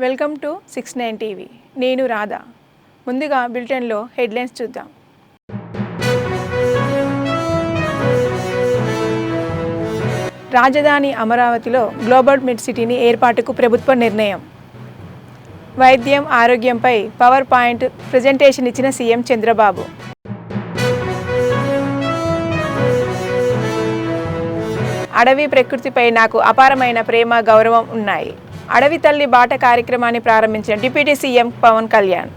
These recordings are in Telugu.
Welcome to 69 TV. నేను రాధా. ముందుగా బులెటిన్లో హెడ్లైన్స్ చూద్దాం. రాజధాని అమరావతిలో గ్లోబల్ మిడ్ సిటీని ఏర్పాటుకు ప్రభుత్వ నిర్ణయం. వైద్యం ఆరోగ్యంపై పవర్ పాయింట్ ప్రజెంటేషన్ ఇచ్చిన సీఎం చంద్రబాబు. అడవి ప్రకృతిపై నాకు అపారమైన ప్రేమ గౌరవం ఉన్నాయి. అడవి తల్లి బాట కార్యక్రమాన్ని ప్రారంభించిన డిప్యూటీ సీఎం పవన్ కళ్యాణ్.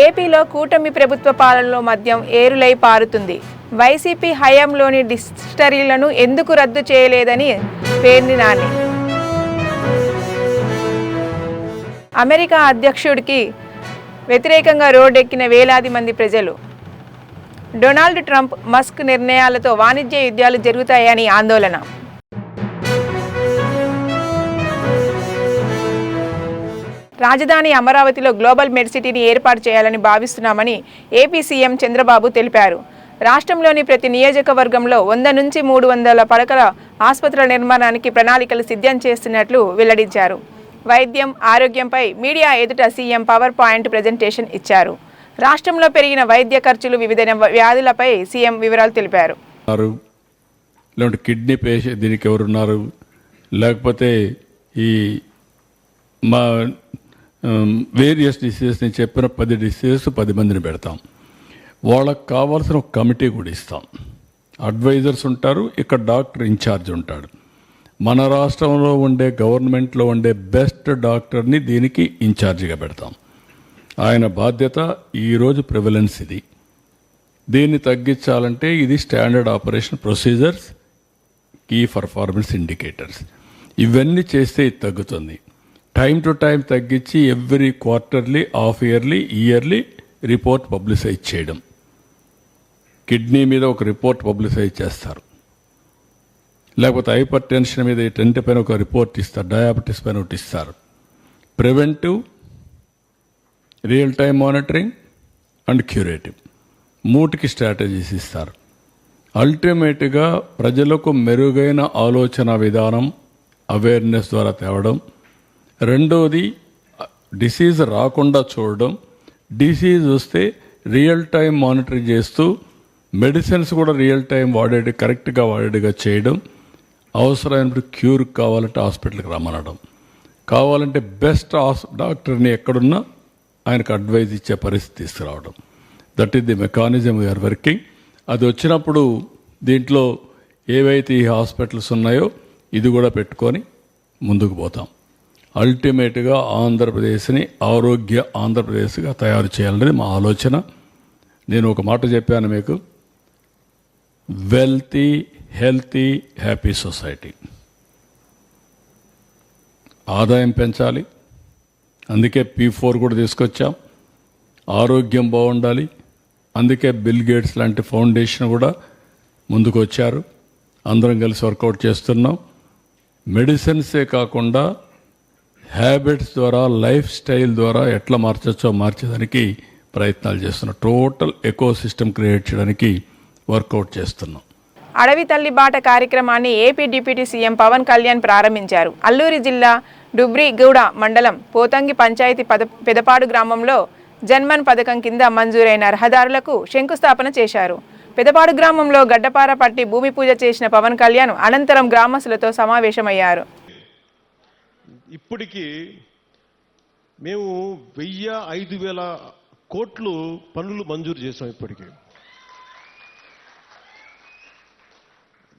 ఏపీలో కూటమి ప్రభుత్వ పాలనలో మద్యం ఏరులై పారుతుంది. వైసీపీ హయాంలోని డిస్టిలరీలను ఎందుకు రద్దు చేయలేదని పేర్ని నాని. అమెరికా అధ్యక్షుడికి వ్యతిరేకంగా రోడ్డెక్కిన వేలాది మంది ప్రజలు. డొనాల్డ్ ట్రంప్, మస్క్ నిర్ణయాలతో వాణిజ్య యుద్ధాలు జరుగుతాయని ఆందోళన. రాజధాని అమరావతిలో గ్లోబల్ మెడ్ సిటీని ఏర్పాటు చేయాలని భావిస్తున్నామని ఏపీ సీఎం చంద్రబాబు తెలిపారు. రాష్ట్రంలోని ప్రతి నియోజకవర్గంలో 100 నుంచి 300 పడకల ఆసుపత్రుల నిర్మాణానికి ప్రణాళికలు సిద్ధం చేస్తున్నట్లు వెల్లడించారు. వైద్యం ఆరోగ్యంపై మీడియా ఎదుట సీఎం పవర్ పాయింట్ ప్రజెంటేషన్ ఇచ్చారు. రాష్ట్రంలో పెరిగిన వైద్య ఖర్చులు, వివిధ వ్యాధులపై సీఎం వివరాలు తెలిపారు. కిడ్నీ పేషెంట్ దీనికి ఎవరున్నారు, లేకపోతే ఈ మా వేరియస్ డిసీజెస్ నేను చెప్పిన 10 డిసీజెస్ 10 మందిని పెడతాం. వాళ్ళకు కావాల్సిన ఒక కమిటీ కూడా ఇస్తాం. అడ్వైజర్స్ ఉంటారు, ఇక్కడ డాక్టర్ ఇన్ఛార్జ్ ఉంటాడు. మన రాష్ట్రంలో ఉండే గవర్నమెంట్లో ఉండే బెస్ట్ డాక్టర్ని దీనికి ఇన్ఛార్జిగా పెడతాం. ఆయన బాధ్యత. ఈరోజు ప్రివలెన్స్ ఇది. దీన్ని తగ్గించాలంటే ఇది standard operation procedures, key performance indicators, ఇవన్నీ చేస్తే ఇది తగ్గుతుంది. టైం టు టైం తగ్గించి every quarterly, half yearly report publicise చేయడం. కిడ్నీ మీద ఒక రిపోర్ట్ పబ్లిసైజ్ చేస్తారు, లేకపోతే హైపర్ టెన్షన్ మీద 10 పైన ఒక రిపోర్ట్ ఇస్తారు, డయాబెటీస్ పైన ఒకటి ఇస్తారు. Preventive, real time monitoring and curative, 3కి స్ట్రాటజీస్ ఇస్తారు. అల్టిమేట్గా ప్రజలకు మెరుగైన ఆలోచన విధానం, అవేర్నెస్ ద్వారా తేవడం. రెండోది డిసీజ్ రాకుండా చూడడం. డిసీజ్ వస్తే రియల్ టైం మానిటరింగ్ చేస్తూ మెడిసిన్స్ కూడా రియల్ టైం కరెక్ట్గా వాడేట్టుగా చేయడం. అవసరమైనప్పుడు క్యూర్ కావాలంటే హాస్పిటల్కి రమ్మనడం, కావాలంటే బెస్ట్ డాక్టర్ని ఎక్కడున్నా ఆయనకు అడ్వైజ్ ఇచ్చే పరిస్థితి తీసుకురావడం. That is the mechanism we are working. అది వచ్చినప్పుడు దీంట్లో ఏవైతే ఈ హాస్పిటల్స్ ఉన్నాయో ఇది కూడా పెట్టుకొని ముందుకు పోతాం. అల్టిమేట్గా ఆంధ్రప్రదేశ్ని ఆరోగ్య ఆంధ్రప్రదేశ్గా తయారు చేయాలనేది మా ఆలోచన. నేను ఒక మాట చెప్పాను మీకు, వెల్తీ, హెల్తీ, హ్యాపీ సొసైటీ. ఆదాయం పెంచాలి, అందుకే P4 కూడా తీసుకొచ్చాం. ఆరోగ్యం బాగుండాలి, అందుకే బిల్ గేట్స్ లాంటి ఫౌండేషన్ కూడా ముందుకు వచ్చారు. అందరం కలిసి వర్కౌట్ చేస్తున్నాం. మెడిసిన్సే కాకుండా హ్యాబిట్స్ ద్వారా, లైఫ్ స్టైల్ ద్వారా ఎట్లా మార్చేదానికి ప్రయత్నాలు చేస్తున్నాం. టోటల్ ఎకో సిస్టమ్ క్రియేట్ చేయడానికి వర్కౌట్ చేస్తున్నాం. అడవి తల్లి బాట కార్యక్రమాన్ని AP deputy CM Pawan Kalyan ప్రారంభించారు. అల్లూరి జిల్లా డుబ్రిగూడ మండలం పోతంగి పంచాయతీ పెదపాడు గ్రామంలో జన్మన్ పథకం కింద మంజూరైన రహదారులకు శంకుస్థాపన చేశారు. పెదపాడు గ్రామంలో గడ్డపార పట్టి భూమి పూజ చేసిన పవన్ కళ్యాణ్ అనంతరం గ్రామస్తులతో సమావేశమయ్యారు. ఇప్పటికీ మేము 1000-5000 కోట్లు పనులు మంజూరు చేసాం. ఇప్పటికీ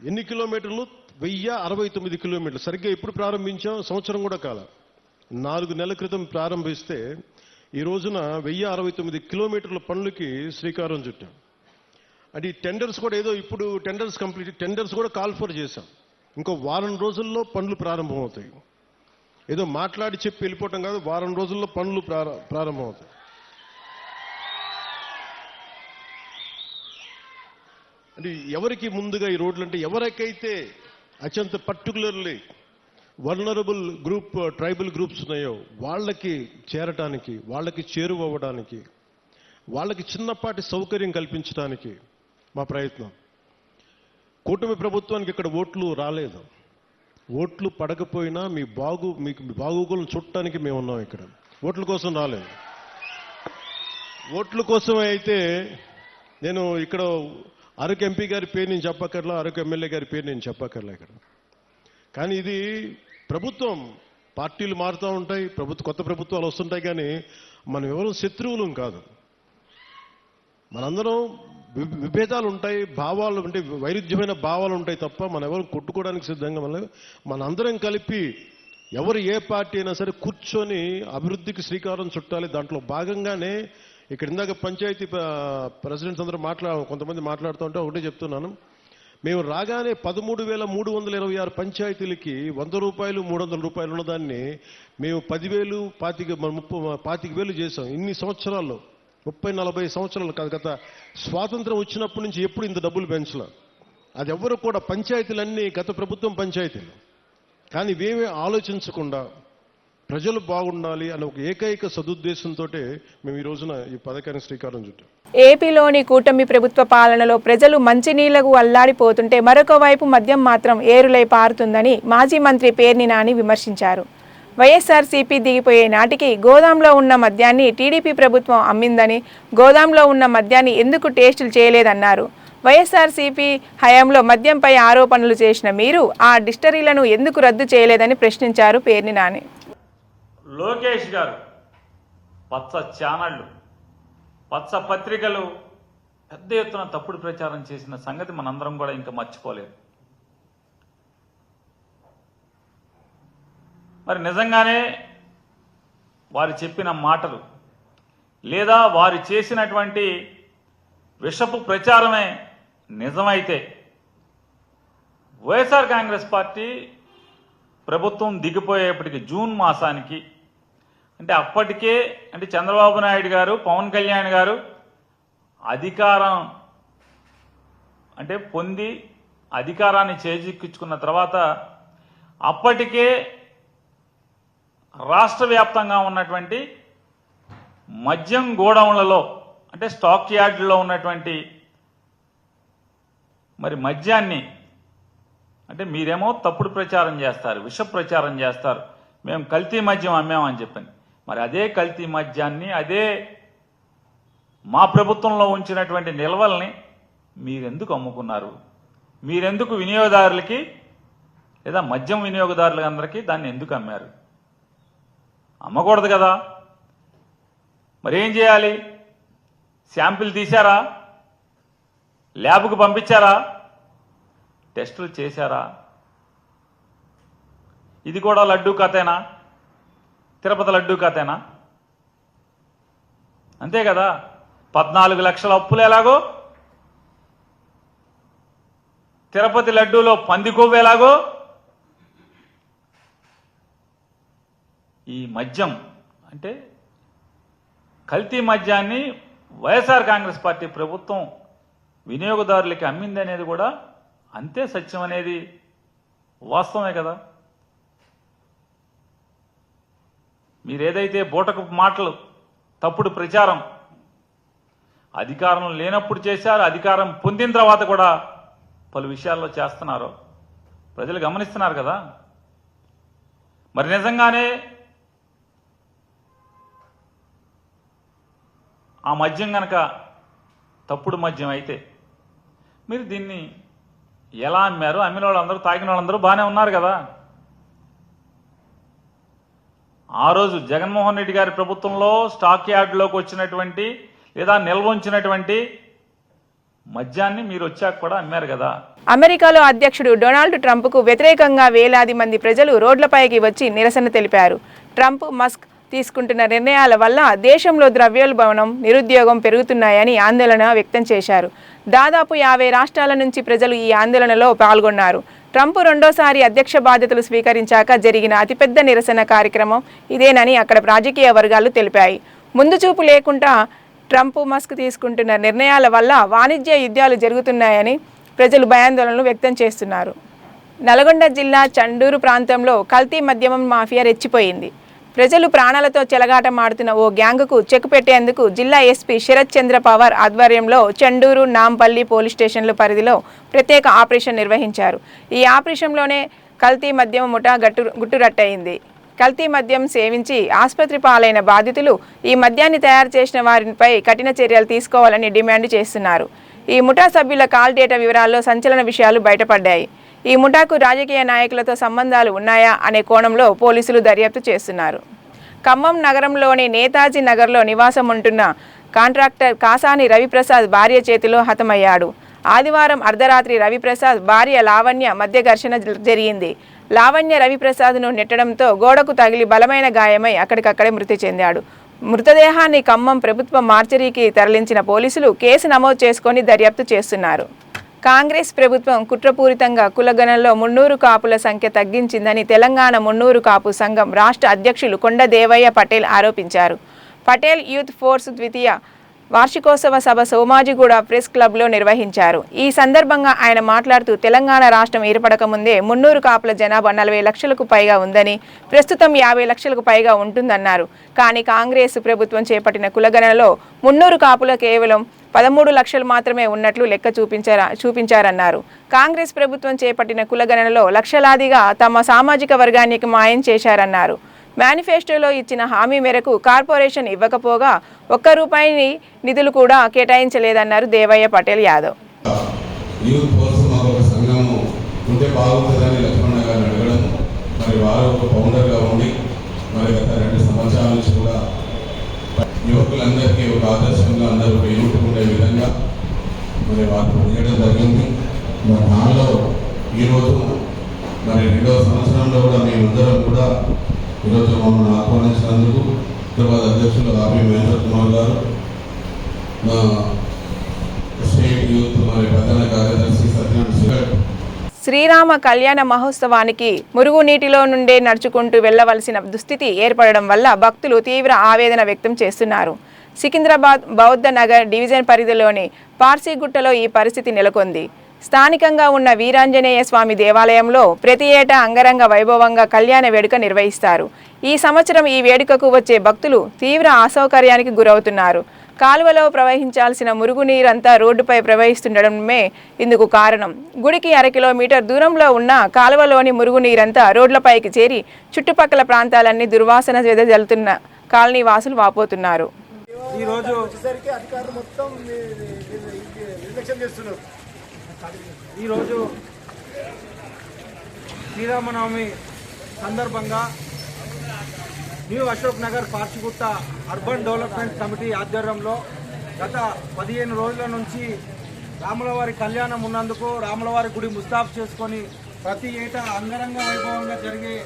ఎన్ని కిలోమీటర్లు? 1069 కిలోమీటర్లు. సరిగ్గా ఎప్పుడు ప్రారంభించాం? సంవత్సరం కూడా కాల, 4 నెలల క్రితం ప్రారంభిస్తే ఈ రోజున 1069 కిలోమీటర్ల పనులకి శ్రీకారం చుట్టాం. అంటే ఈ టెండర్స్ కూడా ఏదో ఇప్పుడు టెండర్స్ కూడా కాల్ ఫర్ చేశాం. ఇంకో వారం రోజుల్లో పనులు ప్రారంభమవుతాయి. ఏదో మాట్లాడి చెప్పి వెళ్ళిపోవటం కాదు, వారం రోజుల్లో పనులు ప్రారంభమవుతాయి. అంటే ఎవరికి ముందుగా ఈ రోడ్లు అంటే ఎవరికైతే అత్యంత particularly vulnerable group, tribal groups ఉన్నాయో వాళ్ళకి చేరటానికి, వాళ్ళకి చేరువవ్వడానికి, వాళ్ళకి చిన్నపాటి సౌకర్యం కల్పించడానికి మా ప్రయత్నం. కూటమి ప్రభుత్వానికి ఇక్కడ ఓట్లు రాలేదు. ఓట్లు పడకపోయినా మీకు బాగోగులను చుట్టానికి మేము ఉన్నాం. ఇక్కడ ఓట్ల కోసం రాలేదు. ఓట్ల కోసం అయితే నేను ఇక్కడ అరకు ఎంపీ గారి పేరు నేను చెప్పక్కర్లా, అరకు ఎమ్మెల్యే గారి పేరు నేను చెప్పక్కర్లా ఇక్కడ. కానీ ఇది ప్రభుత్వం, పార్టీలు మారుతూ ఉంటాయి, కొత్త ప్రభుత్వాలు వస్తుంటాయి, కానీ మనం ఎవరు శత్రువులం కాదు. మనందరం విభేదాలు ఉంటాయి, భావాలు అంటే వైరుధ్యమైన భావాలు ఉంటాయి తప్ప మనం ఎవరు కొట్టుకోవడానికి సిద్ధంగా మనందరం కలిపి ఎవరు ఏ పార్టీ అయినా సరే కూర్చొని అభివృద్ధికి శ్రీకారం చుట్టాలి. దాంట్లో భాగంగానే ఇక్కడ ఇందాక పంచాయతీ ప్రెసిడెంట్స్ అందరూ కొంతమంది మాట్లాడుతూ ఉంటే ఒకటే చెప్తున్నాను. మేము రాగానే 13,326 పంచాయతీలకి 100 రూపాయలు 300 రూపాయలు ఉన్నదాన్ని మేము 10,000 25,000 చేసాం. ఇన్ని సంవత్సరాల్లో 30-40 సంవత్సరాలు కాదు, గత స్వాతంత్రం వచ్చినప్పటి నుంచి ఎప్పుడు ఇంత డబ్బులు పెంచలే. అది ఎవరు కూడా పంచాయతీలన్నీ గత ప్రభుత్వం పంచాయతీలు. కానీ ఇవేమీ ఆలోచించకుండా ప్రజలు బాగుండాలి అనే ఒక ఏకైక సదుద్దేశంతో మేము ఈ రోజున ఈ పథకానికి శ్రీకారం చుట్టాం. ఏపీలోని కూటమి ప్రభుత్వ పాలనలో ప్రజలు మంచినీళ్లకు అల్లాడిపోతుంటే మరొక వైపు మద్యం మాత్రం ఏరులై పారుతుందని మాజీ మంత్రి పేర్ని నాని విమర్శించారు. వైఎస్ఆర్సీపీ దిగిపోయే నాటికి గోదాంలో ఉన్న మద్యాన్ని టీడీపీ ప్రభుత్వం అమ్మిందని, గోదాంలో ఉన్న మద్యాన్ని ఎందుకు టేస్టులు చేయలేదన్నారు. వైఎస్ఆర్సీపీ హయాంలో మద్యంపై ఆరోపణలు చేసిన మీరు ఆ డిస్టరీలను ఎందుకు రద్దు చేయలేదని ప్రశ్నించారు పేర్ని నాని. లోకేష్ గారు పచ్చ ఛానళ్ళు, పచ్చ పత్రికలు పెద్ద ఎత్తున తప్పుడు ప్రచారం చేసిన సంగతి మనందరం కూడా ఇంకా మర్చిపోలేదు. మరి నిజంగానే వారు చెప్పిన మాటలు లేదా వారు చేసినటువంటి విషపు ప్రచారమే నిజమైతే వైఎస్ఆర్ కాంగ్రెస్ పార్టీ ప్రభుత్వం దిగిపోయేప్పటికి జూన్ మాసానికి అంటే అప్పటికే అంటే చంద్రబాబు నాయుడు గారు, పవన్ కళ్యాణ్ గారు అధికారం అంటే పొంది అధికారాన్ని చేజిక్కించుకున్న తర్వాత అప్పటికే రాష్ట్ర వ్యాప్తంగా ఉన్నటువంటి మద్యం గోడౌన్లలో అంటే స్టాక్ యార్డుల్లో ఉన్నటువంటి మరి మద్యాన్ని అంటే మీరేమో తప్పుడు ప్రచారం చేస్తారు, విష ప్రచారం చేస్తారు, మేము కల్తీ మద్యం అమ్మామని చెప్పని. మరి అదే కల్తీ మద్యాన్ని అదే మా ప్రభుత్వంలో ఉంచినటువంటి నిల్వల్ని మీరెందుకు అమ్ముకున్నారు? మీరెందుకు వినియోగదారులకి లేదా మద్యం వినియోగదారులందరికీ దాన్ని ఎందుకు అమ్మారు? అమ్మకూడదు కదా. మరి ఏం చేయాలి? శాంపిల్ తీశారా? ల్యాబ్కు పంపించారా? టెస్టులు చేశారా? ఇది కూడా లడ్డూ కథేనా? తిరుపతి లడ్డూ కథేనా? అంతే కదా. 14 లక్షల అప్పులు ఎలాగో, తిరుపతి లడ్డూలో పంది కొవ్వు ఎలాగో, ఈ మద్యం అంటే కల్తీ మద్యాన్ని వైఎస్ఆర్ కాంగ్రెస్ పార్టీ ప్రభుత్వం వినియోగదారులకి అమ్మింది అనేది కూడా అంతే సత్యం అనేది వాస్తవమే కదా. మీరేదైతే బూటకు మాటలు, తప్పుడు ప్రచారం అధికారం లేనప్పుడు చేశారు, అధికారం పొందిన తర్వాత కూడా పలు విషయాల్లో చేస్తున్నారు, ప్రజలు గమనిస్తున్నారు కదా. మరి నిజంగానే ఆ మద్యం కనుక తప్పుడు మద్యం అయితే మీరు దీన్ని ఎలా అమ్మారు? అమ్మిన వాళ్ళందరూ, తాగిన వాళ్ళందరూ బాగానే ఉన్నారు కదా. ఆ రోజు జగన్మోహన్ రెడ్డి గారి ప్రభుత్వంలో స్టాక్ యార్డులోకి వచ్చినటువంటి లేదా నిల్వ ఉంచినటువంటి మద్యాన్ని మీరు వచ్చాక కూడా అమ్మారు కదా. అమెరికాలో అధ్యక్షుడు డొనాల్డ్ ట్రంప్కు వ్యతిరేకంగా వేలాది మంది ప్రజలు రోడ్లపైకి వచ్చి నిరసన తెలిపారు. ట్రంప్, మస్క్ తీసుకుంటున్న నిర్ణయాల వల్ల దేశంలో ద్రవ్యోల్బణం, నిరుద్యోగం పెరుగుతున్నాయని ఆందోళన వ్యక్తం చేశారు. దాదాపు 50 రాష్ట్రాల నుంచి ప్రజలు ఈ ఆందోళనలో పాల్గొన్నారు. ట్రంప్ రెండోసారి అధ్యక్ష బాధ్యతలు స్వీకరించాక జరిగిన అతిపెద్ద నిరసన కార్యక్రమం ఇదేనని అక్కడ రాజకీయ వర్గాలు తెలిపాయి. ముందు చూపు లేకుండా ట్రంప్, మస్క్ తీసుకుంటున్న నిర్ణయాల వల్ల వాణిజ్య యుద్ధాలు జరుగుతున్నాయని ప్రజలు భయాందోళనలు వ్యక్తం చేస్తున్నారు. నల్గొండ జిల్లా చండూరు ప్రాంతంలో కల్తీ మద్యం మాఫియా రెచ్చిపోయింది. ప్రజలు ప్రాణాలతో చెలగాటమాడుతున్న ఓ గ్యాంగుకు చెక్ పెట్టేందుకు జిల్లా ఎస్పీ శరత్ చంద్ర పవార్ ఆధ్వర్యంలో చండూరు, నాంపల్లి పోలీస్ స్టేషన్ల పరిధిలో ప్రత్యేక ఆపరేషన్ నిర్వహించారు. ఈ ఆపరేషన్లోనే కల్తీ మద్యం ముఠా గుట్టురట్టయింది. కల్తీ మద్యం సేవించి ఆసుపత్రి పాలైన బాధితులు ఈ మద్యాన్ని తయారు చేసిన వారిపై కఠిన చర్యలు తీసుకోవాలని డిమాండ్ చేస్తున్నారు. ఈ ముఠా సభ్యుల కాల్ డేటా వివరాల్లో సంచలన విషయాలు బయటపడ్డాయి. ఈ ముఠాకు రాజకీయ నాయకులతో సంబంధాలు ఉన్నాయా అనే కోణంలో పోలీసులు దర్యాప్తు చేస్తున్నారు. ఖమ్మం నగరంలోని నేతాజీ నగర్లో నివాసం ఉంటున్న కాంట్రాక్టర్ కాసాని రవిప్రసాద్ భార్య చేతిలో హతమయ్యాడు. ఆదివారం అర్ధరాత్రి రవిప్రసాద్ భార్య లావణ్య మధ్య ఘర్షణ జరిగింది. లావణ్య రవిప్రసాద్ను నెట్టడంతో గోడకు తగిలి బలమైన గాయమై అక్కడికక్కడే మృతి చెందాడు. మృతదేహాన్ని ఖమ్మం ప్రభుత్వ మార్చరీకి తరలించిన పోలీసులు కేసు నమోదు చేసుకొని దర్యాప్తు చేస్తున్నారు. కాంగ్రెస్ ప్రభుత్వం కుట్రపూరితంగా కులగణనలో మున్నూరు కాపుల సంఖ్య తగ్గించిందని తెలంగాణ మున్నూరు కాపు సంఘం రాష్ట్ర అధ్యక్షులు కొండ దేవయ్య పటేల్ ఆరోపించారు. పటేల్ యూత్ ఫోర్స్ ద్వితీయ వార్షికోత్సవ సభ సోమాజిగూడ ప్రెస్ క్లబ్లో నిర్వహించారు. ఈ సందర్భంగా ఆయన మాట్లాడుతూ తెలంగాణ రాష్ట్రం ఏర్పడక ముందే మున్నూరు కాపుల జనాభా 40 లక్షలకు పైగా ఉందని, ప్రస్తుతం 50 లక్షలకు పైగా ఉంటుందన్నారు. కానీ కాంగ్రెస్ ప్రభుత్వం చేపట్టిన కులగణనలో మున్నూరు కాపుల కేవలం 13 లక్షలు మాత్రమే ఉన్నట్లు లెక్క చూపించారన్నారు. కాంగ్రెస్ ప్రభుత్వం చేపట్టిన కులగణనలో లక్షలాదిగా తమ సామాజిక వర్గానికి మాయం చేశారన్నారు. మేనిఫెస్టోలో ఇచ్చిన హామీ మేరకు కార్పొరేషన్ ఇవ్వకపోగా ₹1 నిధులు కూడా కేటాయించలేదన్నారు దేవయ్య పటేల్ యాదవ్. యూత్ ఫోర్స్ మాకు ఒక సంఘము ఉంటే బాగుంటుందని లక్ష్మణ గారిని అడగడం, మరి వారు ఒక ఫౌండర్గా ఉండి మరి గత 2 సంవత్సరాల నుంచి కూడా యువకులందరికీ ఒక ఆదర్శంగా అందరూ ఎన్నుకుండే విధంగా మరి వారు పనిచేయడం జరిగింది. మరి దానిలో ఈరోజు మరి 2వ సంవత్సరంలో కూడా మేమందరం కూడా ఈరోజు మమ్మల్ని ఆహ్వానించినందుకు హైదరాబాద్ అధ్యక్షులు ఆర్వి మహేంద్ర కుమార్ గారు, మా స్టేట్ యూత్ మరి ప్రధాన కార్యదర్శి సత్యనారాయణ. శ్రీరామ కళ్యాణ మహోత్సవానికి మురుగునీటిలో నుండే నడుచుకుంటూ వెళ్లవలసిన దుస్థితి ఏర్పడడం వల్ల భక్తులు తీవ్ర ఆవేదన వ్యక్తం చేస్తున్నారు. సికింద్రాబాద్ బౌద్ధ నగర్ డివిజన్ పరిధిలోని పార్సీగుట్టలో ఈ పరిస్థితి నెలకొంది. స్థానికంగా ఉన్న వీరాంజనేయ స్వామి దేవాలయంలో ప్రతి ఏటా అంగరంగ వైభవంగా కళ్యాణ వేడుక నిర్వహిస్తారు. ఈ సంవత్సరం ఈ వేడుకకు వచ్చే భక్తులు తీవ్ర అసౌకర్యానికి గురవుతున్నారు. కాలువలో ప్రవహించాల్సిన మురుగునీరంతా రోడ్డుపై ప్రవహిస్తుండడమే ఇందుకు కారణం. గుడికి 1/2 కిలోమీటర్ దూరంలో ఉన్న కాలువలోని మురుగునీరంతా రోడ్లపైకి చేరి చుట్టుపక్కల ప్రాంతాలన్నీ దుర్వాసన వెదజల్లుతున్న కాలనీ వాసులు వాపోతున్నారు. ఈరోజు శ్రీరామనవమి సందర్భంగా new Ashok Nagar Parchigutta urban development committee ఆధ్వర్యంలో గత 15 రోజుల నుంచి రాములవారి కళ్యాణం ఉన్నందుకు రాములవారి గుడి ముస్తాబు చేసుకొని ప్రతి ఏటా అంగరంగ వైభవంగా జరిగే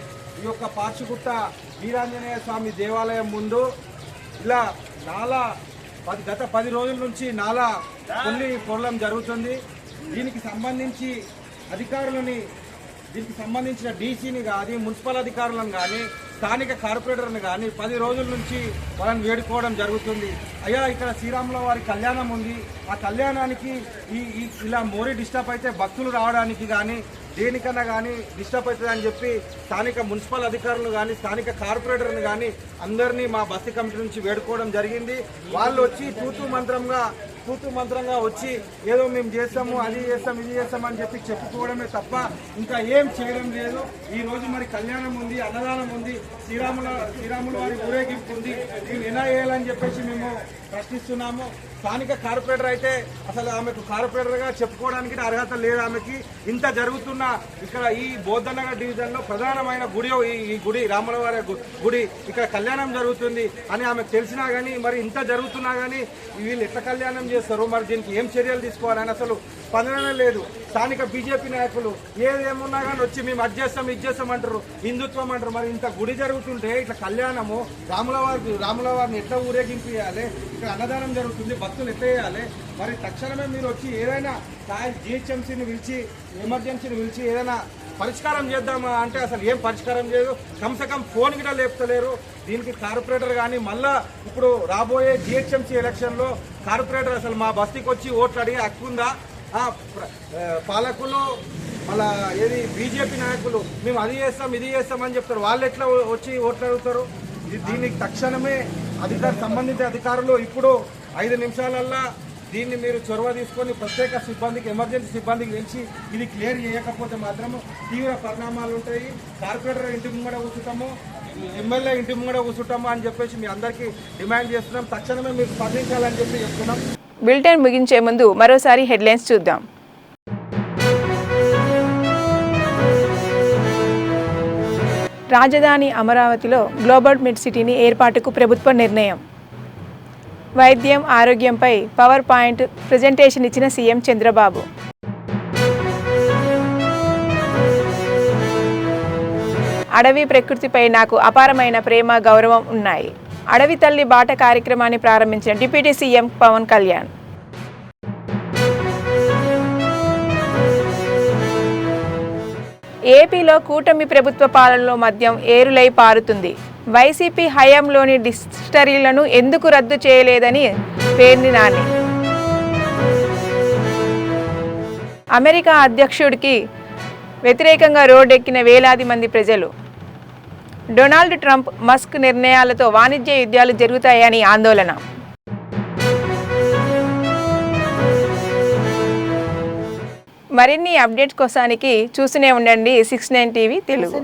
ఈ యొక్క పార్చిగుట్ట వీరాంజనేయ స్వామి దేవాలయం ముందు ఇలా గత 10 రోజుల నుంచి నాలా కొన్ని పొరలం జరుగుతుంది. దీనికి సంబంధించి అధికారులని, దీనికి సంబంధించిన డీసీని కానీ, మున్సిపల్ అధికారులను కానీ, స్థానిక కార్పొరేటర్ని కానీ 10 రోజుల నుంచి వాళ్ళని వేడుకోవడం జరుగుతుంది. అయ్యా, ఇక్కడ శ్రీరాముల వారి కళ్యాణం ఉంది, ఆ కళ్యాణానికి ఇలా మోరీ డిస్టర్బ్ అయితే భక్తులు రావడానికి కానీ దేనికన్నా కానీ డిస్టర్బ్ అవుతుంది అని చెప్పి స్థానిక మున్సిపల్ అధికారులు కానీ, స్థానిక కార్పొరేటర్ని కానీ అందరినీ మా బస్తీ కమిటీ నుంచి వేడుకోవడం జరిగింది. వాళ్ళు వచ్చి తూతూ మంత్రంగా వచ్చి ఏదో మేము చేస్తాము, అది చేస్తాం, ఇది చేస్తాం అని చెప్పి చెప్పుకోవడమే తప్ప ఇంకా ఏం చేయడం లేదు. ఈ రోజు మరి కళ్యాణం ఉంది, అన్నదానం ఉంది, శ్రీరాముల వారి ఊరేగింపు ఉంది. మేము ఎలా చేయాలని చెప్పేసి మేము ప్రశ్నిస్తున్నాము. స్థానిక కార్పొరేటర్ అయితే అసలు ఆమెకు కార్పొరేటర్గా చెప్పుకోవడానికి అర్హత లేదు ఆమెకి. ఇంత జరుగుతున్న ఇక్కడ ఈ బౌద్ధనగర్ డివిజన్లో ప్రధానమైన గుడి ఈ గుడి రాములవారి గుడి, ఇక్కడ కళ్యాణం జరుగుతుంది అని ఆమెకు తెలిసినా కానీ మరి ఇంత జరుగుతున్నా కానీ వీళ్ళు ఎట్లా కళ్యాణం చేస్తారు, మరి దీనికి ఏం చర్యలు తీసుకోవాలని అసలు స్పందన లేదు. స్థానిక బీజేపీ నాయకులు ఏదేమున్నా కానీ వచ్చి మేము అది చేస్తాం, ఇది చేస్తాం అంటారు, హిందుత్వం అంటారు. మరి ఇంత గుడి జరుగుతుంటే ఇట్లా కళ్యాణము రాములవారిని ఎట్లా ఊరేగింపు చేయాలి, ఇక్కడ అన్నదానం జరుగుతుంది, భక్తులు ఎట్లా చేయాలి? మరి తక్షణమే మీరు వచ్చి ఏదైనా జిహెచ్ఎంసీని పిలిచి, ఎమర్జెన్సీని పిలిచి ఏదైనా పరిష్కారం చేద్దామా అంటే అసలు ఏం పరిష్కారం చేయదు. కమ్సకం ఫోన్ కూడా లేపుతలేరు. దీనికి కార్పొరేటర్ కానీ మళ్ళా ఇప్పుడు రాబోయే జిహెచ్ఎంసీ ఎలక్షన్లో కార్పొరేటర్ అసలు మా బస్తీకి వచ్చి ఓట్లు అడిగే హక్కు ఉందా? పాలకులు మళ్ళా ఏది బీజేపీ నాయకులు మేము అది చేస్తాం, ఇది చేస్తాం అని చెప్తారు. వాళ్ళు ఎట్లా వచ్చి ఓట్లు అడుగుతారు? దీనికి తక్షణమే సంబంధిత అధికారులు ఇప్పుడు 5 నిమిషాలల్లా దీన్ని మీరు చొరవ తీసుకొని ప్రత్యేక సిబ్బందికి, ఎమర్జెన్సీ సిబ్బందికి తెలిసి ఇది క్లియర్ చేయకపోతే మాత్రము తీవ్ర పరిణామాలు ఉంటాయి. కార్పొరేటర్ ఇంటి ముంగడ కూర్చుంటాము, ఎమ్మెల్యే ఇంటి ముంగడ కూర్చుంటాము అని చెప్పేసి మీ అందరికీ డిమాండ్ చేస్తున్నాం. తక్షణమే మీరు స్పందించాలని చెప్పి చెప్తున్నాం. బులెటిన్ ముగించే ముందు మరోసారి హెడ్లైన్స్ చూద్దాం. రాజధాని అమరావతిలో గ్లోబల్ మెడ్ సిటీని ఏర్పాటుకు ప్రభుత్వ నిర్ణయం. వైద్యం, ఆరోగ్యంపై పవర్ పాయింట్ ప్రజెంటేషన్ ఇచ్చిన సీఎం చంద్రబాబు. అడవి ప్రకృతిపై నాకు అపారమైన ప్రేమ, గౌరవం ఉన్నాయి. అడవి తల్లి బాట కార్యక్రమాన్ని ప్రారంభించిన డిప్యూటీ సీఎం పవన్ కళ్యాణ్. ఏపీలో కూటమి ప్రభుత్వ పాలనలో మద్యం ఏరులై పారుతుంది. వైసీపీ హయాంలోని డిస్టిలరీలను ఎందుకు రద్దు చేయలేదని పేర్ని నాని. అమెరికా అధ్యక్షుడికి వ్యతిరేకంగా రోడ్డెక్కిన వేలాది మంది ప్రజలు. డొనాల్డ్ ట్రంప్, మస్క్ నిర్ణయాలతో వాణిజ్య యుద్ధాలు జరుగుతాయని ఆందోళన. మరిన్ని అప్డేట్స్ కోసానికి చూస్తూనే ఉండండి 69 టీవీ తెలుగు.